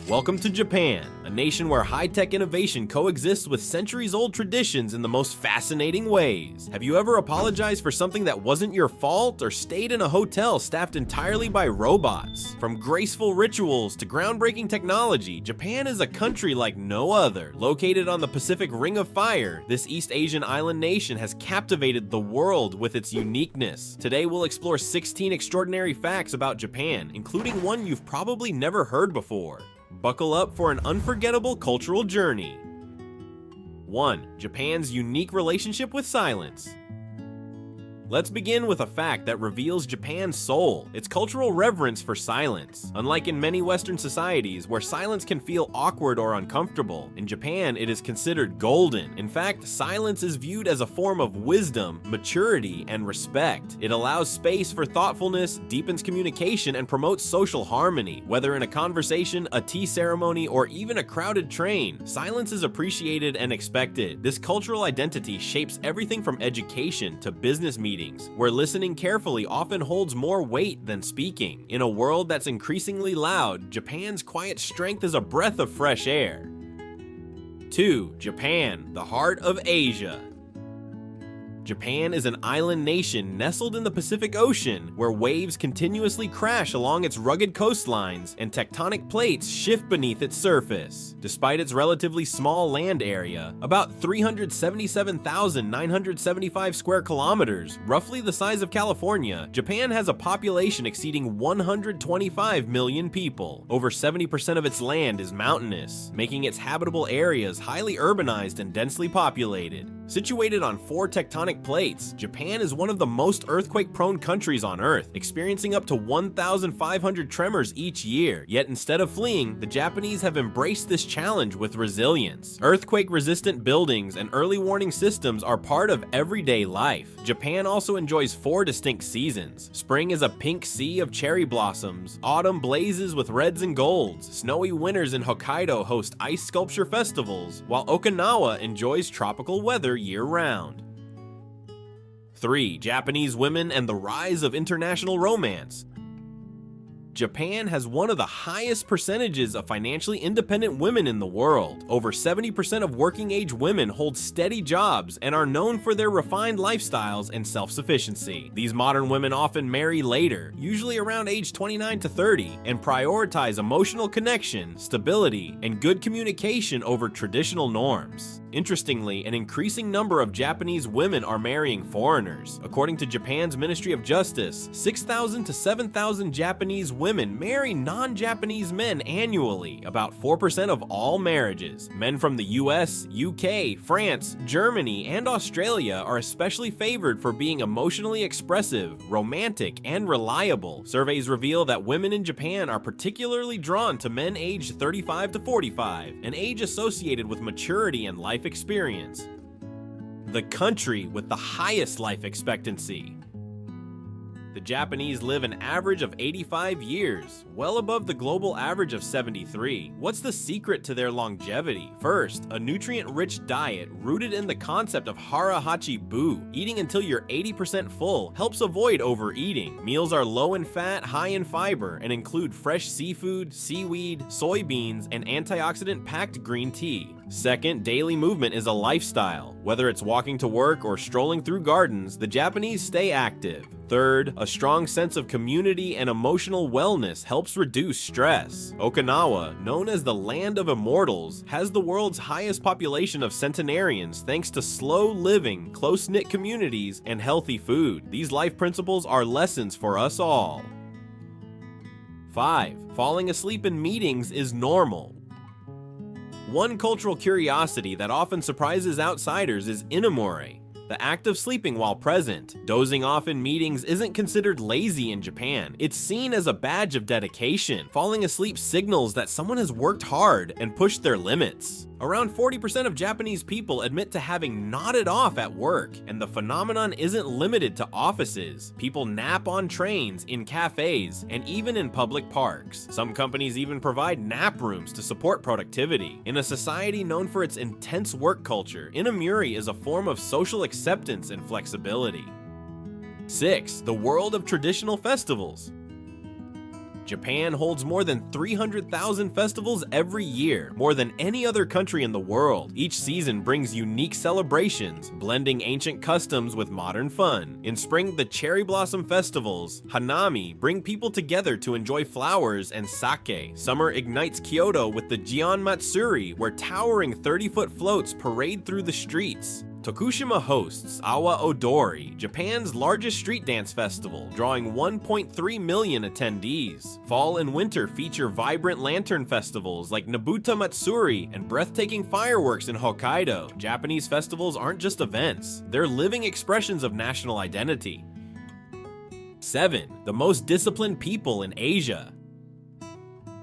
Welcome to Japan, a nation where high-tech innovation coexists with centuries-old traditions in the most fascinating ways. Have you ever apologized for something that wasn't your fault or stayed in a hotel staffed entirely by robots? From graceful rituals to groundbreaking technology, Japan is a country like no other. Located on the Pacific Ring of Fire, this East Asian island nation has captivated the world with its uniqueness. Today we'll explore 16 extraordinary facts about Japan, including one you've probably never heard before. Buckle up for an unforgettable cultural journey. 1. Japan's unique relationship with silence. Let's begin with a fact that reveals Japan's soul, its cultural reverence for silence. Unlike in many Western societies, where silence can feel awkward or uncomfortable, in Japan it is considered golden. In fact, silence is viewed as a form of wisdom, maturity, and respect. It allows space for thoughtfulness, deepens communication, and promotes social harmony. Whether in a conversation, a tea ceremony, or even a crowded train, silence is appreciated and expected. This cultural identity shapes everything from education to business meetings, where listening carefully often holds more weight than speaking. In a world that's increasingly loud, Japan's quiet strength is a breath of fresh air. 2. Japan, the heart of Asia. Japan is an island nation nestled in the Pacific Ocean, where waves continuously crash along its rugged coastlines and tectonic plates shift beneath its surface. Despite its relatively small land area, about 377,975 square kilometers, roughly the size of California, Japan has a population exceeding 125 million people. Over 70% of its land is mountainous, making its habitable areas highly urbanized and densely populated. Situated on 4 tectonic plates, Japan is one of the most earthquake-prone countries on Earth, experiencing up to 1,500 tremors each year. Yet instead of fleeing, the Japanese have embraced this challenge with resilience. Earthquake-resistant buildings and early warning systems are part of everyday life. Japan also enjoys 4 distinct seasons. Spring is a pink sea of cherry blossoms, autumn blazes with reds and golds, snowy winters in Hokkaido host ice sculpture festivals, while Okinawa enjoys tropical weather year-round. 3. Japanese women and the rise of international romance. Japan has one of the highest percentages of financially independent women in the world. Over 70% of working-age women hold steady jobs and are known for their refined lifestyles and self-sufficiency. These modern women often marry later, usually around age 29 to 30, and prioritize emotional connection, stability, and good communication over traditional norms. Interestingly, an increasing number of Japanese women are marrying foreigners. According to Japan's Ministry of Justice, 6,000 to 7,000 Japanese women marry non-Japanese men annually, about 4% of all marriages. Men from the US, UK, France, Germany, and Australia are especially favored for being emotionally expressive, romantic, and reliable. Surveys reveal that women in Japan are particularly drawn to men aged 35 to 45, an age associated with maturity and life experience. The country with the highest life expectancy. The Japanese live an average of 85 years, well above the global average of 73. What's the secret to their longevity? First, a nutrient-rich diet rooted in the concept of hara hachi bu. Eating until you're 80% full helps avoid overeating. Meals are low in fat, high in fiber, and include fresh seafood, seaweed, soybeans, and antioxidant-packed green tea. Second, daily movement is a lifestyle. Whether it's walking to work or strolling through gardens, the Japanese stay active. Third, a strong sense of community and emotional wellness helps reduce stress. Okinawa, known as the land of immortals, has the world's highest population of centenarians thanks to slow living, close-knit communities, and healthy food. These life principles are lessons for us all. 5. Falling asleep in meetings is normal. One cultural curiosity that often surprises outsiders is inamore, the act of sleeping while present. Dozing off in meetings isn't considered lazy in Japan. It's seen as a badge of dedication. Falling asleep signals that someone has worked hard and pushed their limits. Around 40% of Japanese people admit to having nodded off at work, and the phenomenon isn't limited to offices. People nap on trains, in cafes, and even in public parks. Some companies even provide nap rooms to support productivity. In a society known for its intense work culture, inamuri is a form of social acceptance and flexibility. 6. The world of traditional festivals. Japan holds more than 300,000 festivals every year, more than any other country in the world. Each season brings unique celebrations, blending ancient customs with modern fun. In spring, the cherry blossom festivals, Hanami, bring people together to enjoy flowers and sake. Summer ignites Kyoto with the Gion Matsuri, where towering 30-foot floats parade through the streets. Tokushima hosts Awa Odori, Japan's largest street dance festival, drawing 1.3 million attendees. Fall and winter feature vibrant lantern festivals like Nabuta Matsuri and breathtaking fireworks in Hokkaido. Japanese festivals aren't just events, they're living expressions of national identity. 7. The most disciplined people in Asia.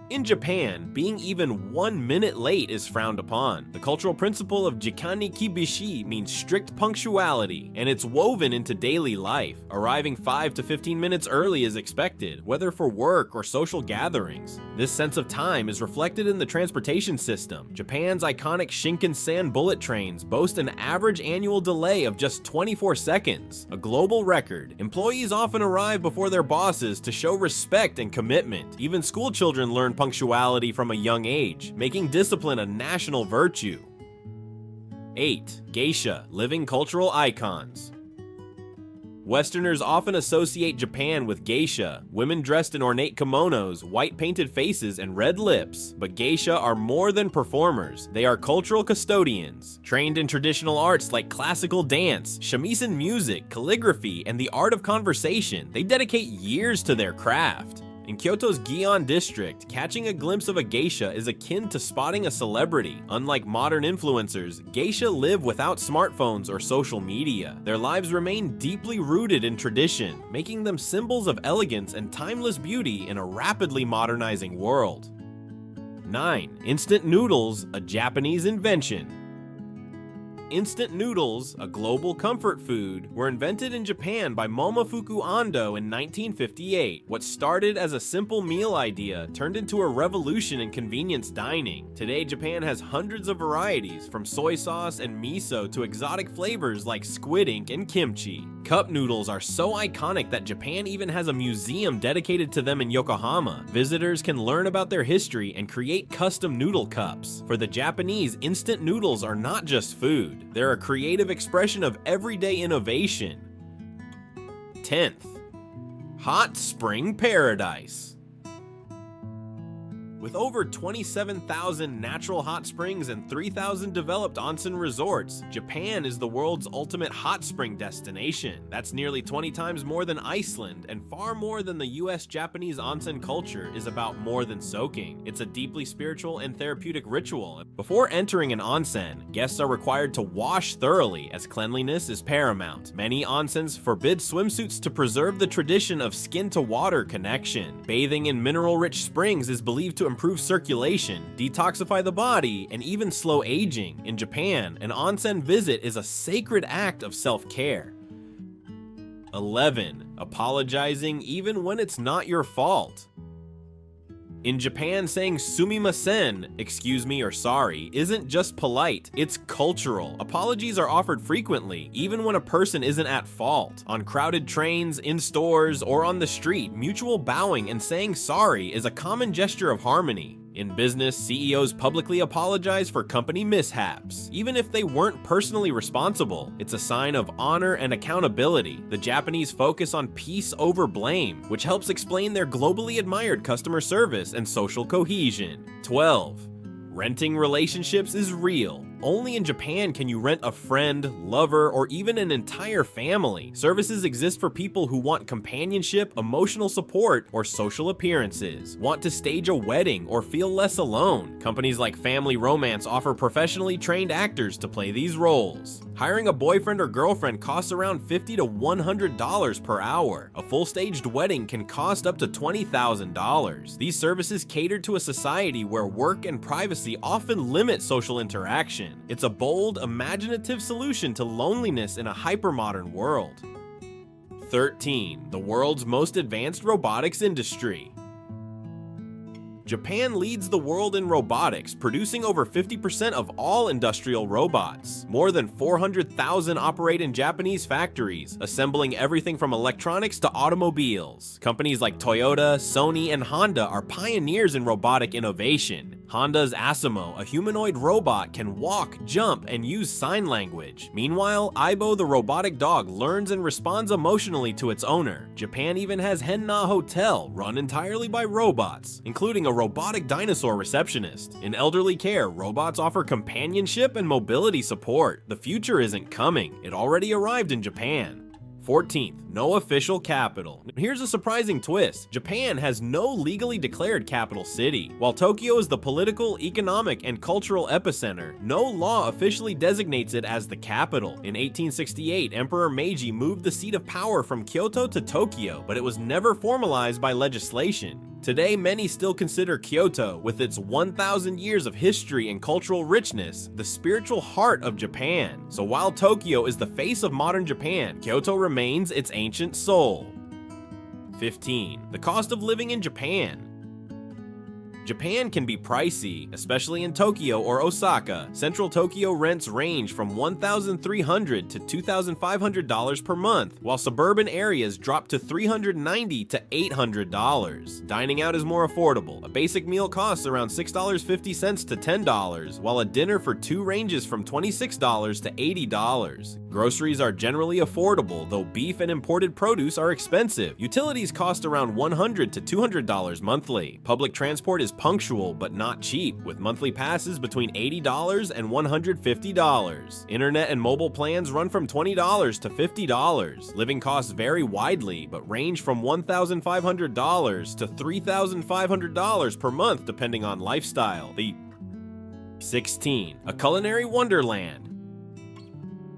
In Japan, being even 1 minute late is frowned upon. The cultural principle of jikani kibishi means strict punctuality, and it's woven into daily life. Arriving 5 to 15 minutes early is expected, whether for work or social gatherings. This sense of time is reflected in the transportation system. Japan's iconic Shinkansen bullet trains boast an average annual delay of just 24 seconds, a global record. Employees often arrive before their bosses to show respect and commitment. Even school children learn punctuality from a young age, making discipline a national virtue. 8. Geisha, living cultural icons. Westerners often associate Japan with geisha, women dressed in ornate kimonos, white painted faces, and red lips. But geisha are more than performers. They are cultural custodians. Trained in traditional arts like classical dance, shamisen music, calligraphy, and the art of conversation, they dedicate years to their craft. In Kyoto's Gion district, catching a glimpse of a geisha is akin to spotting a celebrity. Unlike modern influencers, geisha live without smartphones or social media. Their lives remain deeply rooted in tradition, making them symbols of elegance and timeless beauty in a rapidly modernizing world. 9. Instant noodles, a Japanese invention. Instant noodles, a global comfort food, were invented in Japan by Momofuku Ando in 1958. What started as a simple meal idea turned into a revolution in convenience dining. Today, Japan has hundreds of varieties, from soy sauce and miso to exotic flavors like squid ink and kimchi. Cup noodles are so iconic that Japan even has a museum dedicated to them in Yokohama. Visitors can learn about their history and create custom noodle cups. For the Japanese, instant noodles are not just food. They're a creative expression of everyday innovation. 10th. Hot Spring Paradise. With over 27,000 natural hot springs and 3,000 developed onsen resorts, Japan is the world's ultimate hot spring destination. That's nearly 20 times more than Iceland, and far more than the US-Japanese onsen culture is about more than soaking. It's a deeply spiritual and therapeutic ritual. Before entering an onsen, guests are required to wash thoroughly, as cleanliness is paramount. Many onsens forbid swimsuits to preserve the tradition of skin-to-water connection. Bathing in mineral-rich springs is believed to improve circulation, detoxify the body, and even slow aging. In Japan, an onsen visit is a sacred act of self-care. 11. Apologizing even when it's not your fault. In Japan, saying sumimasen, excuse me or sorry, isn't just polite, it's cultural. Apologies are offered frequently, even when a person isn't at fault. On crowded trains, in stores, or on the street, mutual bowing and saying sorry is a common gesture of harmony. In business, CEOs publicly apologize for company mishaps. Even if they weren't personally responsible, it's a sign of honor and accountability. The Japanese focus on peace over blame, which helps explain their globally admired customer service and social cohesion. 12. Renting relationships is real. Only in Japan can you rent a friend, lover, or even an entire family. Services exist for people who want companionship, emotional support, or social appearances. Want to stage a wedding or feel less alone? Companies like Family Romance offer professionally trained actors to play these roles. Hiring a boyfriend or girlfriend costs around $50 to $100 per hour. A full-staged wedding can cost up to $20,000. These services cater to a society where work and privacy often limit social interaction. It's a bold, imaginative solution to loneliness in a hypermodern world. 13. The world's most advanced robotics industry. Japan leads the world in robotics, producing over 50% of all industrial robots. More than 400,000 operate in Japanese factories, assembling everything from electronics to automobiles. Companies like Toyota, Sony, and Honda are pioneers in robotic innovation. Honda's Asimo, a humanoid robot, can walk, jump, and use sign language. Meanwhile, Aibo the robotic dog learns and responds emotionally to its owner. Japan even has Henna Hotel, run entirely by robots, including a robotic dinosaur receptionist. In elderly care, robots offer companionship and mobility support. The future isn't coming, it already arrived in Japan. 14th, no official capital. Here's a surprising twist. Japan has no legally declared capital city. While Tokyo is the political, economic, and cultural epicenter, no law officially designates it as the capital. In 1868, Emperor Meiji moved the seat of power from Kyoto to Tokyo, but it was never formalized by legislation. Today, many still consider Kyoto, with its 1,000 years of history and cultural richness, the spiritual heart of Japan. So while Tokyo is the face of modern Japan, Kyoto remains its ancient soul. 15. The cost of living in Japan. Japan can be pricey, especially in Tokyo or Osaka. Central Tokyo rents range from $1,300 to $2,500 per month, while suburban areas drop to $390 to $800. Dining out is more affordable. A basic meal costs around $6.50 to $10, while a dinner for two ranges from $26 to $80. Groceries are generally affordable, though beef and imported produce are expensive. Utilities cost around $100 to $200 monthly. Public transport is punctual but not cheap, with monthly passes between $80 and $150. Internet and mobile plans run from $20 to $50. Living costs vary widely, but range from $1,500 to $3,500 per month depending on lifestyle. 16. A culinary wonderland.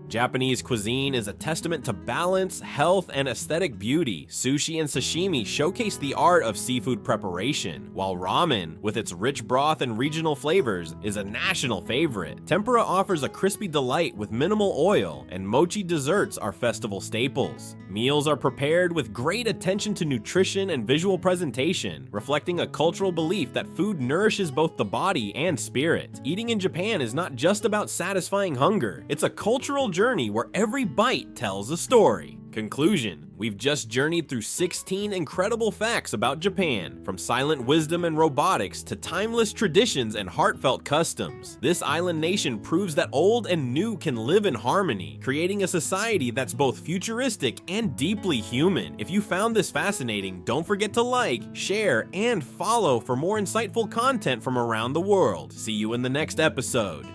Japanese cuisine is a testament to balance, health, and aesthetic beauty. Sushi and sashimi showcase the art of seafood preparation, while ramen, with its rich broth and regional flavors, is a national favorite. Tempura offers a crispy delight with minimal oil, and mochi desserts are festival staples. Meals are prepared with great attention to nutrition and visual presentation, reflecting a cultural belief that food nourishes both the body and spirit. Eating in Japan is not just about satisfying hunger, it's a cultural journey where every bite tells a story. Conclusion: we've just journeyed through 16 incredible facts about Japan, from silent wisdom and robotics to timeless traditions and heartfelt customs. This island nation proves that old and new can live in harmony, creating a society that's both futuristic and deeply human. If you found this fascinating, don't forget to like, share, and follow for more insightful content from around the world. See you in the next episode.